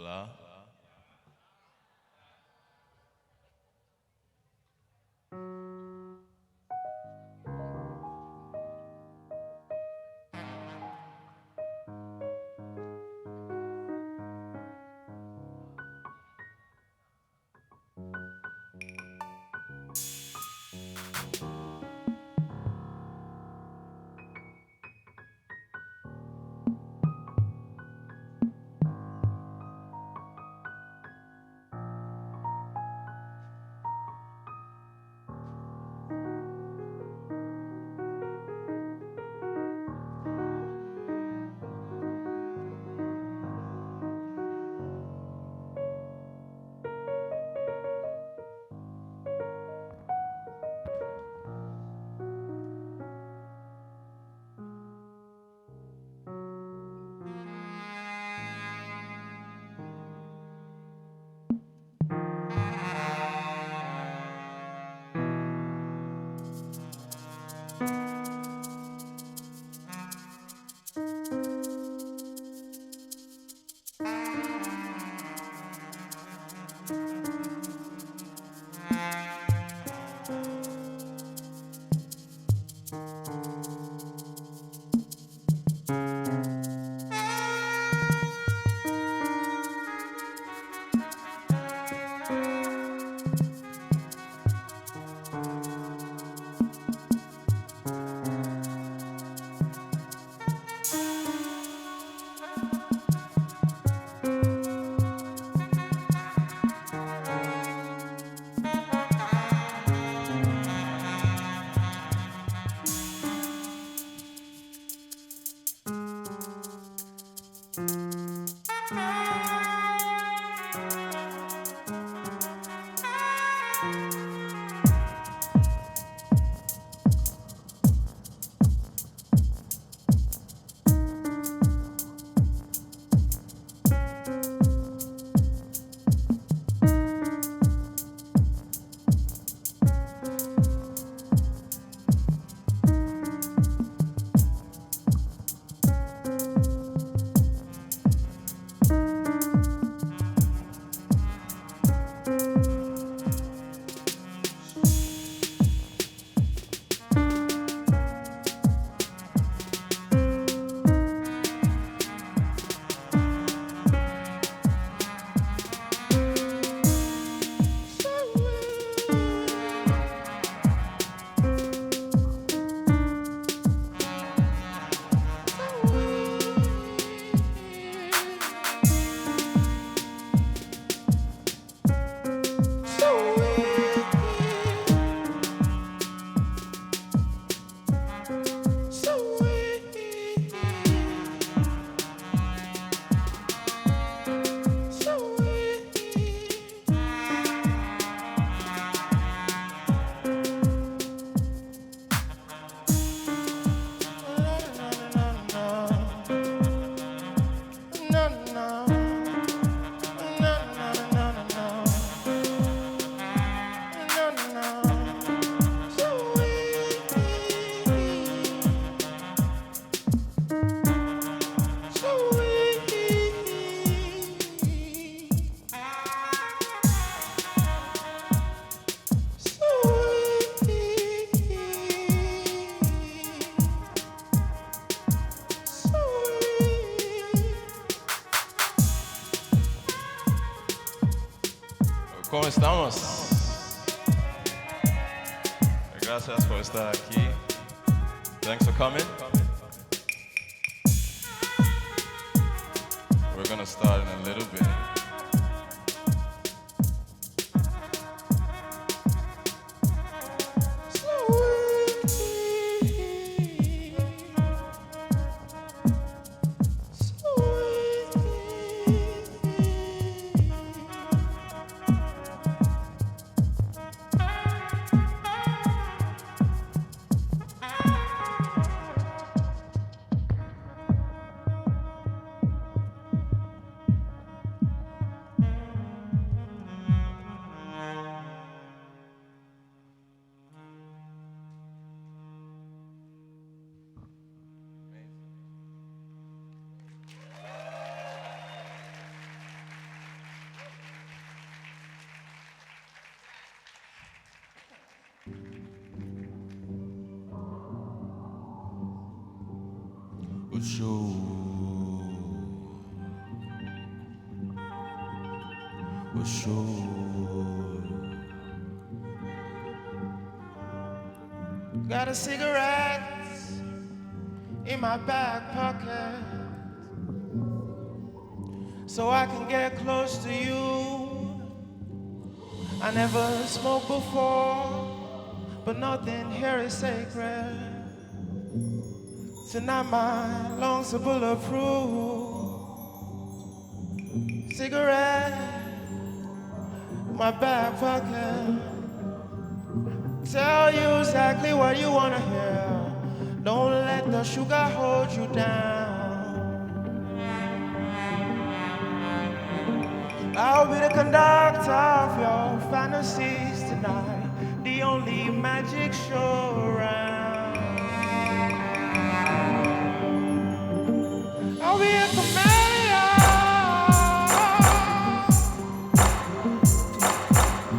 Hola. ¿Cómo estamos? Gracias por estar aquí. Thanks for coming. We're gonna start in a little bit. Got a cigarette in my back pocket so I can get close to you. I never smoked before, but nothing here is sacred. Tonight my lungs are bulletproof. Cigarette in my back pocket. Tell you exactly what you wanna hear. Don't let the sugar hold you down. I'll be the conductor of your fantasies tonight, the only magic show around. I'll be a chameleon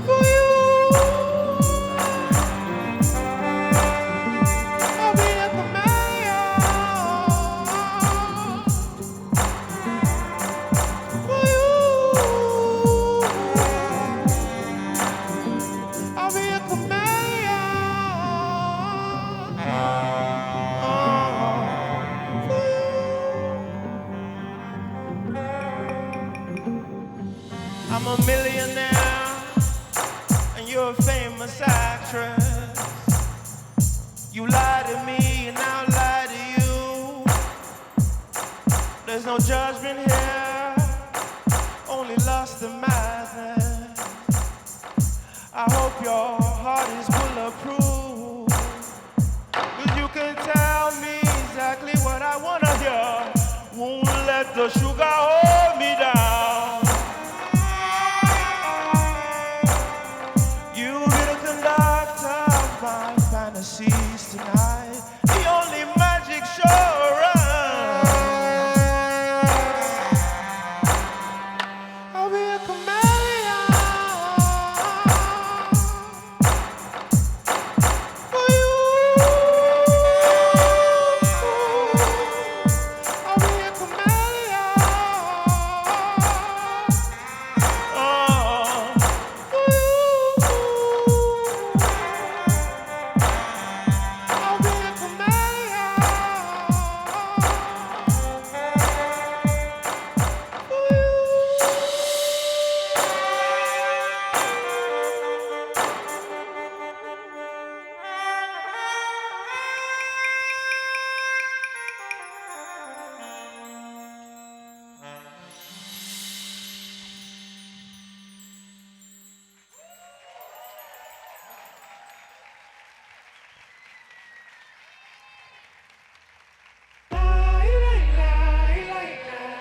for you. I'm a millionaire, and you're a famous actress. You lied to me, and I'll lie to you. There's no judgment here, only lust and madness. I hope your heart is bulletproof, 'cause you can tell me exactly what I wanna hear. Won't let the sugar hold me down. Fantasies tonight, the only magic show around. I'll be a chameleon for you. I'll be a chameleon for you.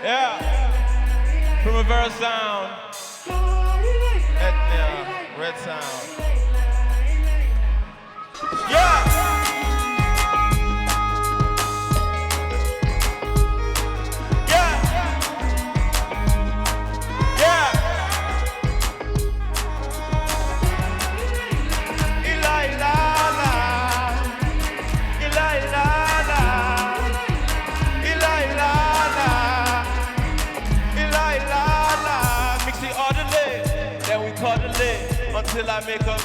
Yeah. Primavera sound. Etnia, red sound. Yeah. Yeah. Yeah. Until I make up,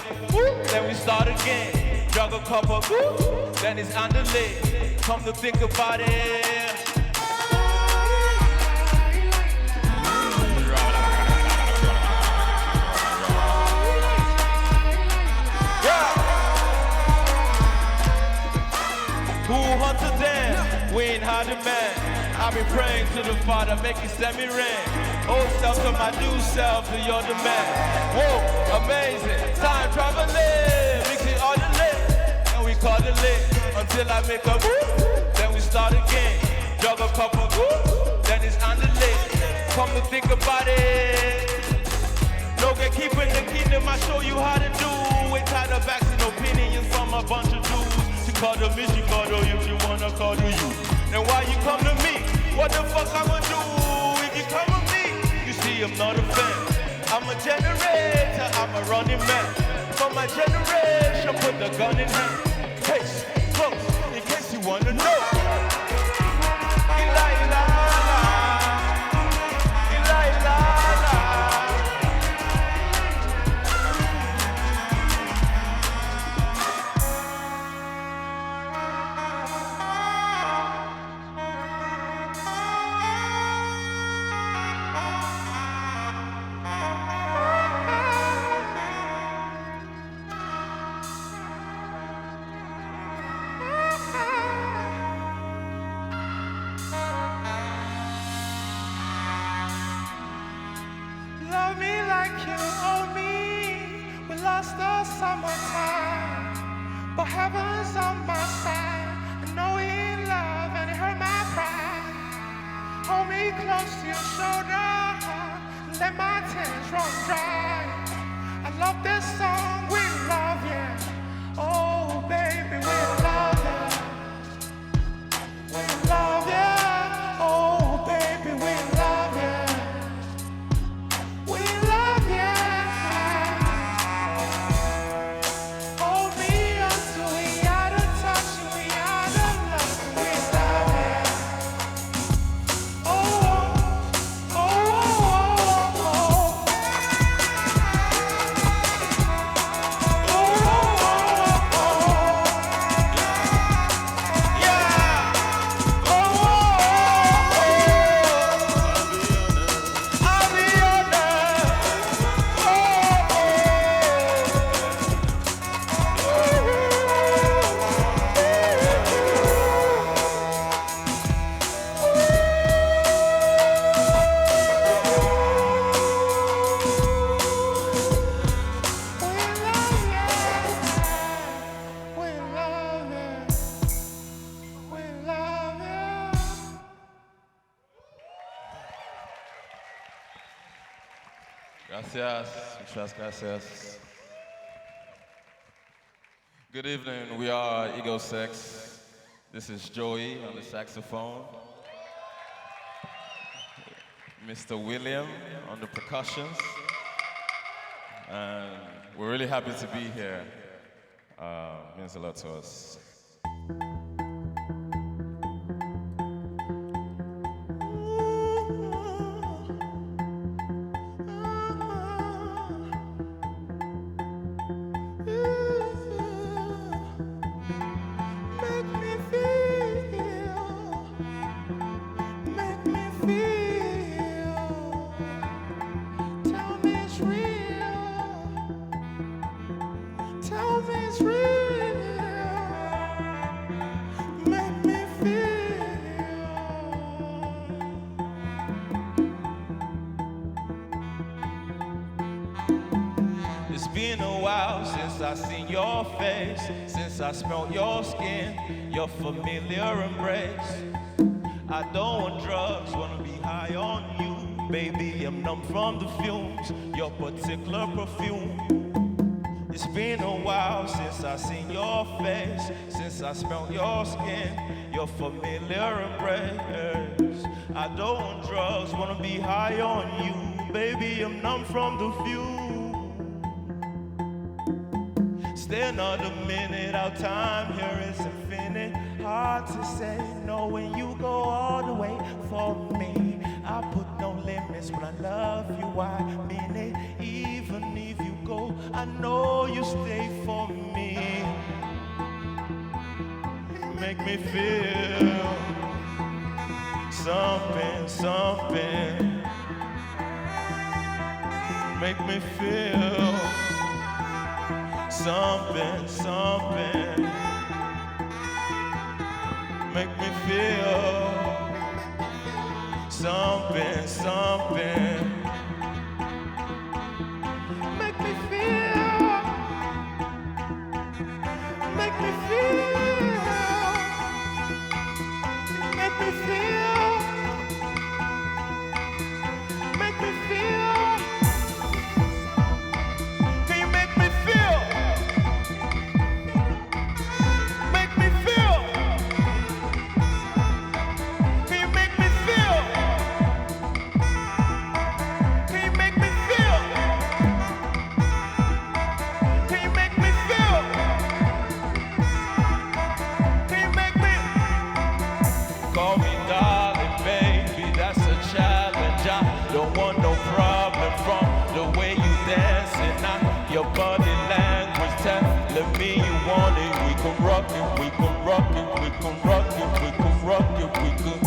then we start again. Jug a couple, then it's underlay. Come to think about it. Yeah. Who hunted them? We ain't hard to man. I've been praying to the Father, make it send me rain. Old self to my new self, to your demand. Whoa, amazing, time traveling. Mix it all the lit, and we call it lit. Until I make a then we start again. Jug a couple, then it's on the lit. Come to think about it. No gatekeeping the kingdom, I show you how to do. We tie the backs and opinions from a bunch of dudes. She called her me, she called her if you wanna call her you. Then why you come to me? What the fuck I'ma do if you come with me? You see, I'm not a fan. I'm a generator, I'm a running man. For my generation, put the gun in hand. Case close, in case you wanna know. heaven's on my side. I know he in love and it hurt my pride. Hold me close to your shoulder, let my tears run dry. I love this song, we love you. Oh baby, we love you. We love you. Oh baby, we love you. We love you. Hold me until we out of touch and we out of love. We love you. Oh, oh, oh, oh, oh. Gracias, muchas gracias. Good evening, we are Egosex. This is Joey on the saxophone. Mr. William on the percussions. And we're really happy to be here. Means a lot to us. It's been a while since I seen your face, since I smelled your skin, your familiar embrace. I don't want drugs, wanna be high on you. Baby, I'm numb from the fumes, your particular perfume. It's been a while since I seen your face, since I smelled your skin, your familiar embrace. I don't want drugs, wanna be high on you. Baby, I'm numb from the fumes. Stay another minute, our time here is infinite. Hard to say no when you go all the way for me. I put no limits when I love you, I mean it. Even if you go, I know you stay for me. Make me feel something, something. Make me feel something, something. Make me feel something, something. Make me feel. Make me feel. Make me feel. Make me feel. Can you make me feel? Make me feel. Can you make me feel? Can you make me feel? Can you make me feel? Can you make me? Call me darling, baby, that's a challenge. I don't want no problem from the way you dancing. Now your body language telling me you want it. We can rock it, we can rock it, we can rock it, we can rock it, we can.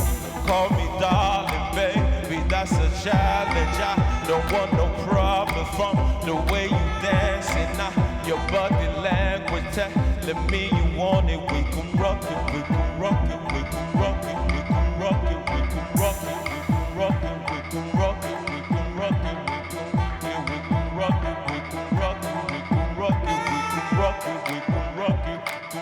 Call me darling, baby, that's a challenge. I don't want no problem from the way you dancing. Now your body language telling me you want it. We can rock it, we can rock it, we can rock it, we can rock it, we can rock it, we can rock it, we can rock it, we can rock it, we can rock it, we can rock it, we can rock it, we can rock it, we can rock it, we can rock it.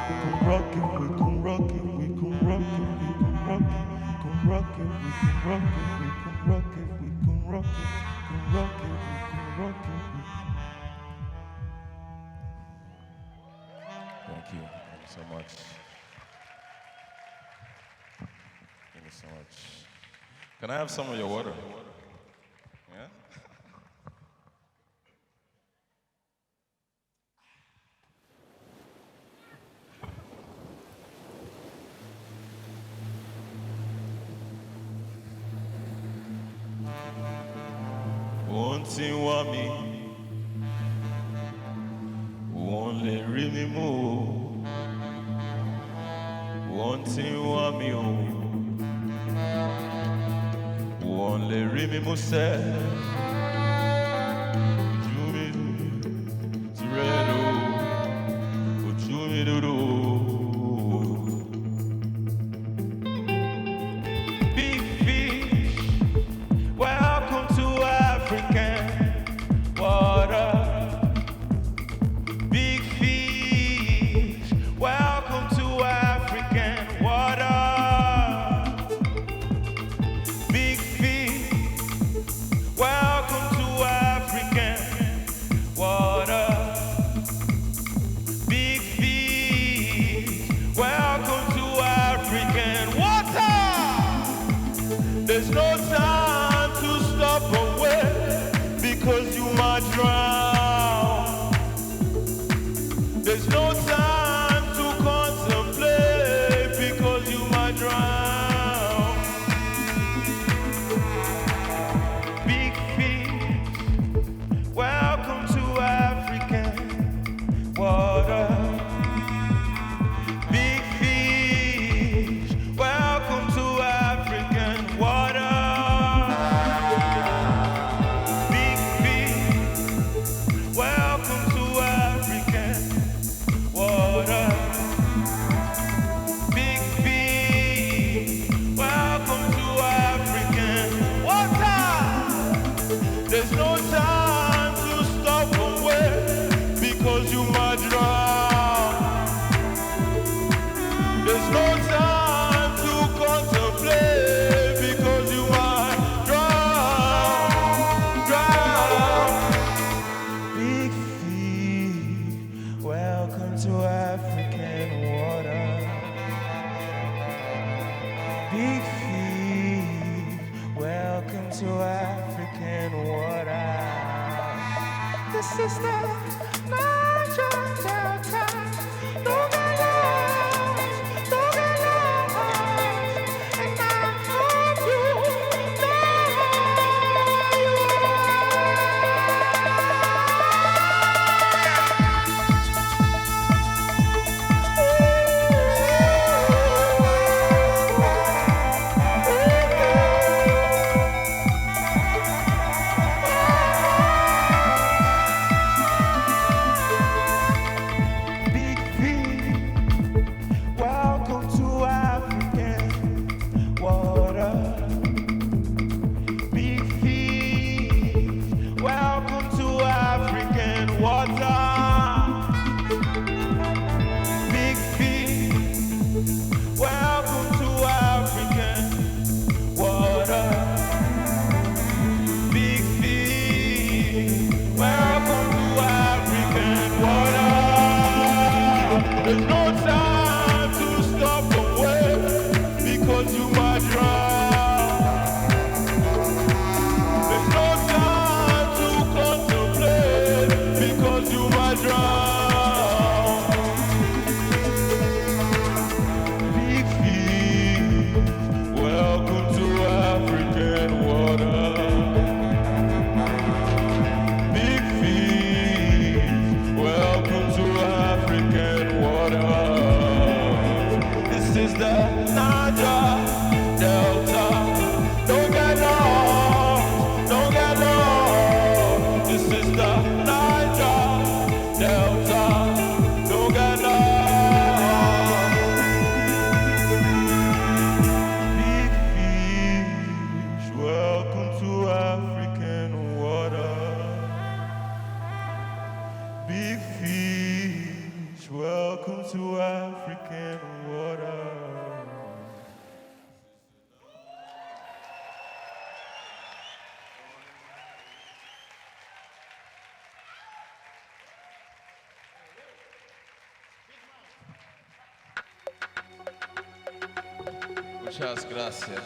Come rock it, we come rock it, we come rock it, we come rock it, come rock it, we come rock it, we come rock it, we come rock it, come rock it, we come rock it. Thank you so much. Thank you so much. Can I have some of your water? Yeah? One thing want me, won't let me move. One thing want me, won't let me move. Say, you me do, what you me do. Big fish, welcome to African water. Big fish, welcome to African water. Big fish, welcome to African water. Big fish, welcome to African water. There's no time to stop away because you might drown. There's no time to contemplate because you might drown. Big fish, welcome to African water. Big fish, welcome to African water. Big fish, welcome to African water. Big fish, welcome to African water. There's no time to stop away because you might drown. There's no time to contemplate because you might drown. Big fish, welcome to African water. Big fish, welcome to African water. This is the Niger Delta. No gallows, and I hope you the Niger Delta. Don't get lost, don't get lost. This is the Niger Delta. Don't get lost. Big fish, welcome to African water. Big fish, welcome to African water. Muchas gracias.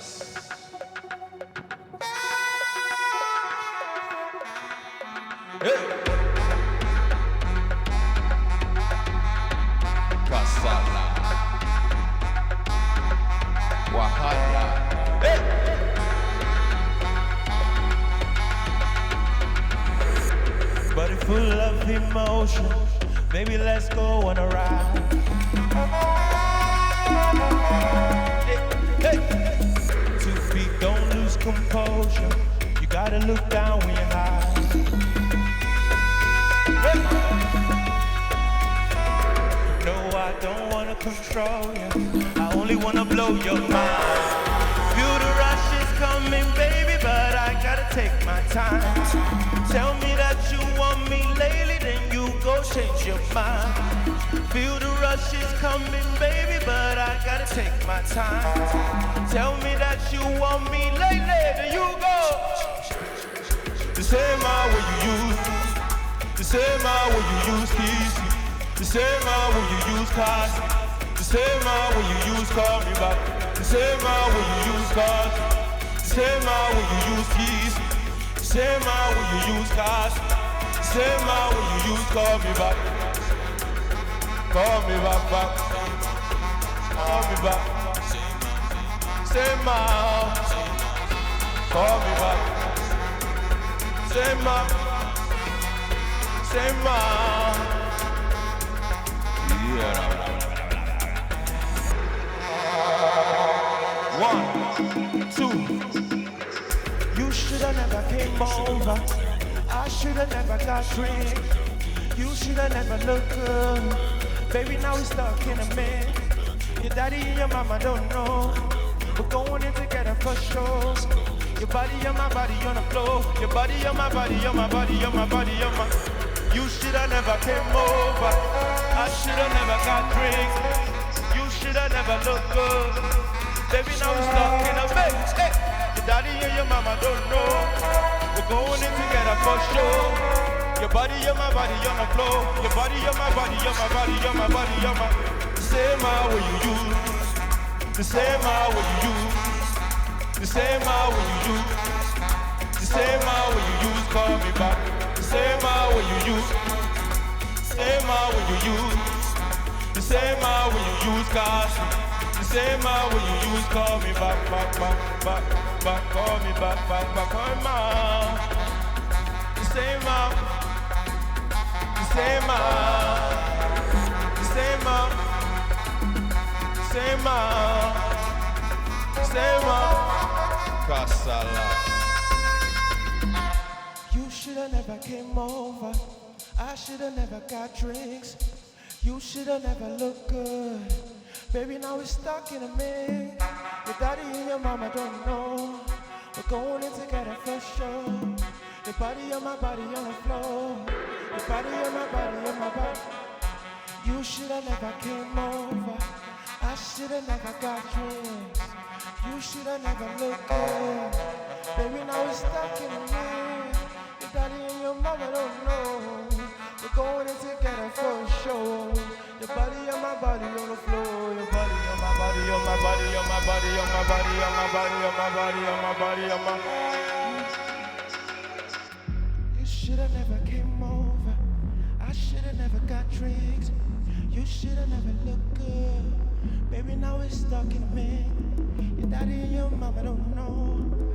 Kasala. Wahara. Body full of emotion, baby, let's go on a ride. Hey, hey. 2 feet, don't lose composure. You gotta look down when you're high. Hey. No, I don't wanna control you. I only wanna blow your mind. Feel the rush is coming, baby, but I gotta take my time. Tell me that you want me lately, then you go change your mind. Feel the rush is coming, baby, but I gotta take my time. Tell me that you want me lately, then you go. The same hour when you use, the same hour when you use keys, the same hour when you use cars, the same hour when you use call me back, the same hour when you use cars, the same hour when you use keys, the same hour when you use cars, the same hour when you use call me back. Call me back, back. Call me back. Same hour. Call me back. Same hour. Same hour. Yeah. 1, 2. You shoulda never came over. I shoulda never got drink. You shoulda never looked good. Baby, now we stuck in a man. Your daddy and your mama don't know. We're going in together for sure. Your body on my body on the floor. Your body on my body on my body on my body on my. You shoulda never came over. I shoulda never got drinks. You shoulda never looked good. Baby, now we stuck in a bed. Hey. Your daddy and your mama don't know. We're going in together for sure. Your body on my body on the floor. Your body on my body on my body on my body on my. The same hour when you use. The same hour when you use. The same hour when you use. The same hour when you use. Call me back. The same hour when you use. Same hour when you use. The same hour when you use cars. The same hour when you use. Call me back, back, back, back, back. Call me back, back, back. Call me back. The same hour. Same hour, same hour, same hour, same hour. Kasala. You shoulda never came over. I shoulda never got drinks. You shoulda never looked good. Baby, now we're stuck in a mix. Your daddy and your mama don't know. We're going in together for sure. Your body on my body on the floor. Your body on my body on my body. You shoulda never came over. I shoulda never got drinks. You shoulda never looked good. Baby, now we're stuck in a mix. Your daddy and your mama don't know. We're going in together for sure. Your body on my body on the floor. Your body on my body on my body on my body on my body on my body on my body on my body on my. You shoulda never came over. I shoulda never got drinks. You shoulda never looked good. Baby, now we're stuck in a mix. Your daddy and your mama don't know.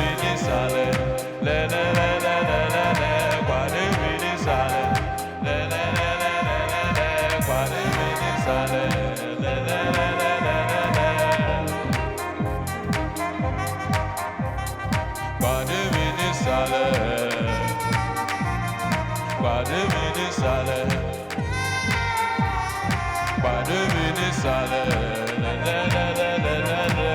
Guadivini sale, le le le le le le le, Guadivini sale, le le le le le le le, Guadivini sale, le le le le le le le. Guadivini sale, Guadivini sale, Guadivini sale, le le le le le le le.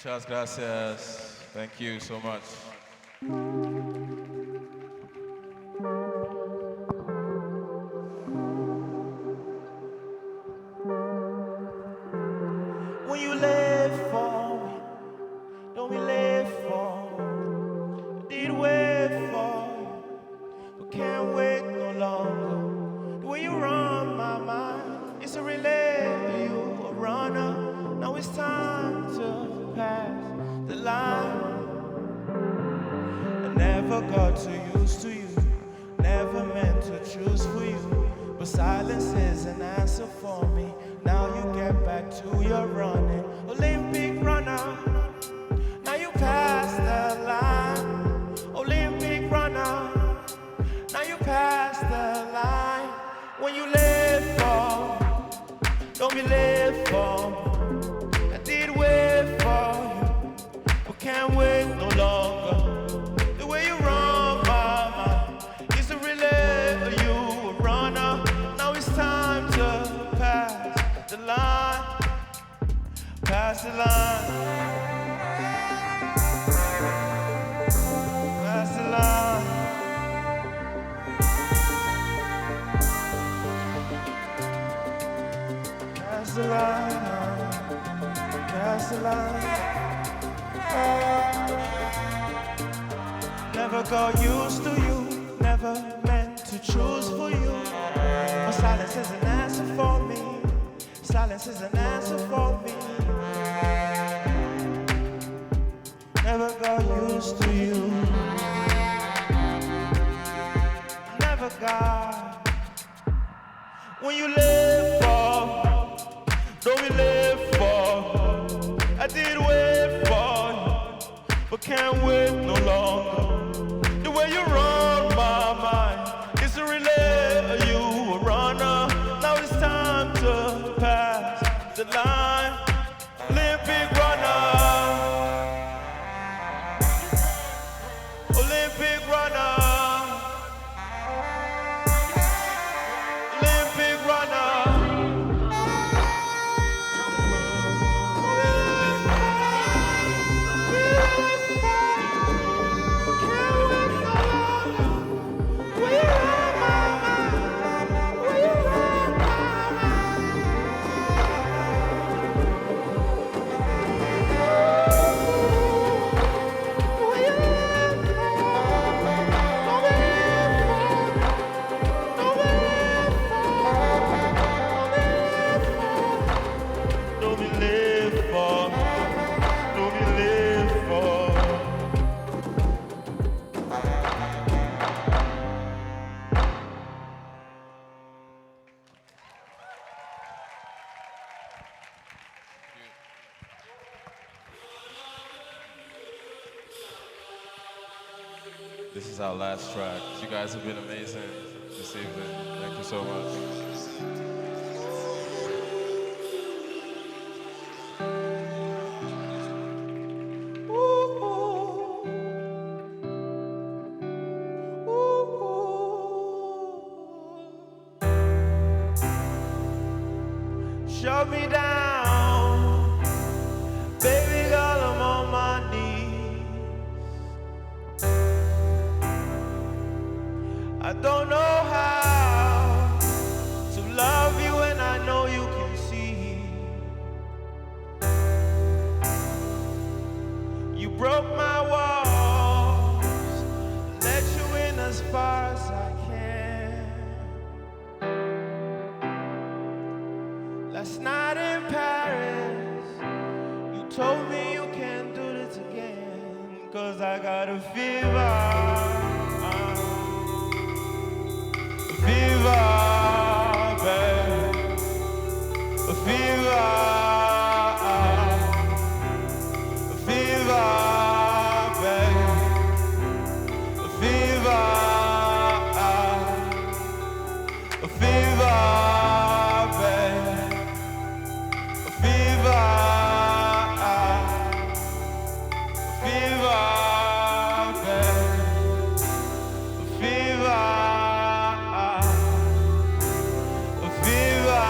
Muchas gracias. Thank you so much. When you live for me, don't be live for me. Did wait for you, but can't wait no longer. The way you run my mind, it's a relay. You a runner, now it's time to pass the line. I never got too used to you, never meant to choose for you, but silence is an answer for me. Now you get back to your running, Olympic runner. Now you pass the line, Olympic runner. Now you pass the line. When you live for, don't be live for. I did wait for you, but can't wait no longer. The way you run my mind, it's a relay. You a runner. Now it's time to pass the line. Pass the line. Pass the line. Pass the line. Pass the line. Never got used to you, never meant to choose for you. But silence is an answer for me. Silence is an answer for me. Never got used to you. Never got. When you live for, don't be live for. I did wait for you, but can't wait no longer. The way you run my mind, it's a relay. You a runner. Now it's time to pass the line. Olympic runner. Olympic runner. Olympic runner. This is our last track. You guys have been amazing this evening. Thank you so much. Shut me down, baby girl, I'm on my knees. I don't know how to love you, and I know you can see. You broke my walls, let you in as far as I can. Last night in Paris, you told me you can't do this again, 'cause I got a fever. A fever, babe. A fever. A fever, babe. A fever. A fever, babe. A fever. A fever, babe. A fever. A fever.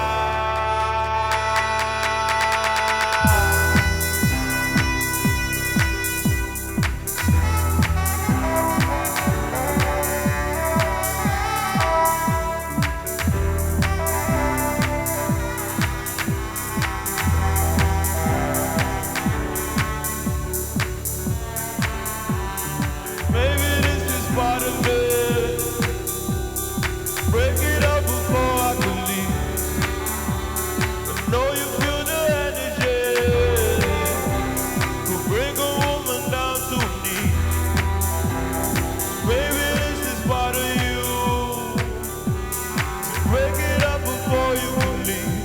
Maybe this is part of it. Break it up before I can leave. I know you feel the energy. Could bring a woman down to me. Maybe this is part of you. Break it up before you can leave.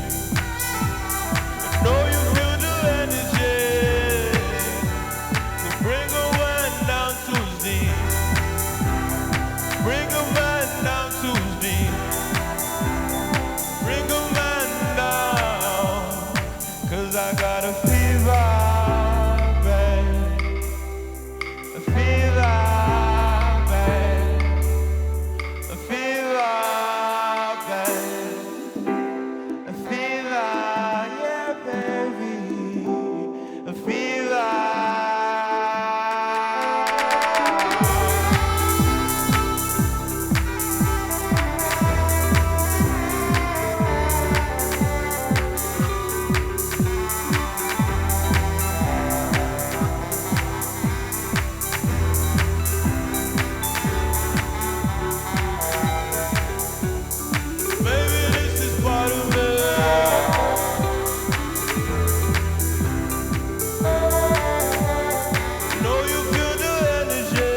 I know you feel the energy. Could bring a man down to me. Bring a man down to me. Bring a man down. 'Cause I got a fever, babe. A fever, babe. A fever, babe. A fever, yeah, baby. A fever. Maybe this is part of it. Know you feel the energy.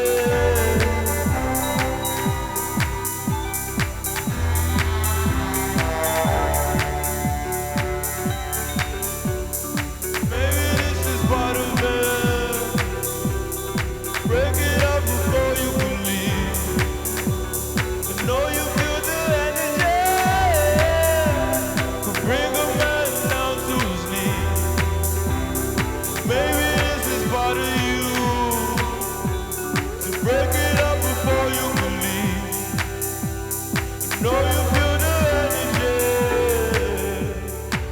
Maybe this is part of it. Break it up before you can leave. I know you feel the energy. Could bring a man down to his knees. Maybe this is part of you. To break it up before you can leave. I know you feel the energy.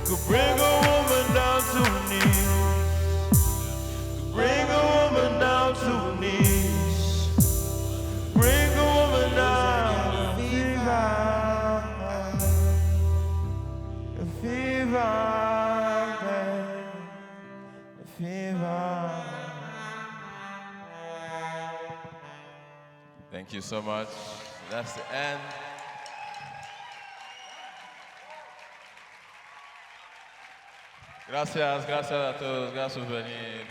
Could bring a woman down to her knees. Could bring a woman down to her knees. Bring a woman down. A fever. A fever, babe. A fever. Thank you so much. That's the end. Gracias a todos. Gracias por venir.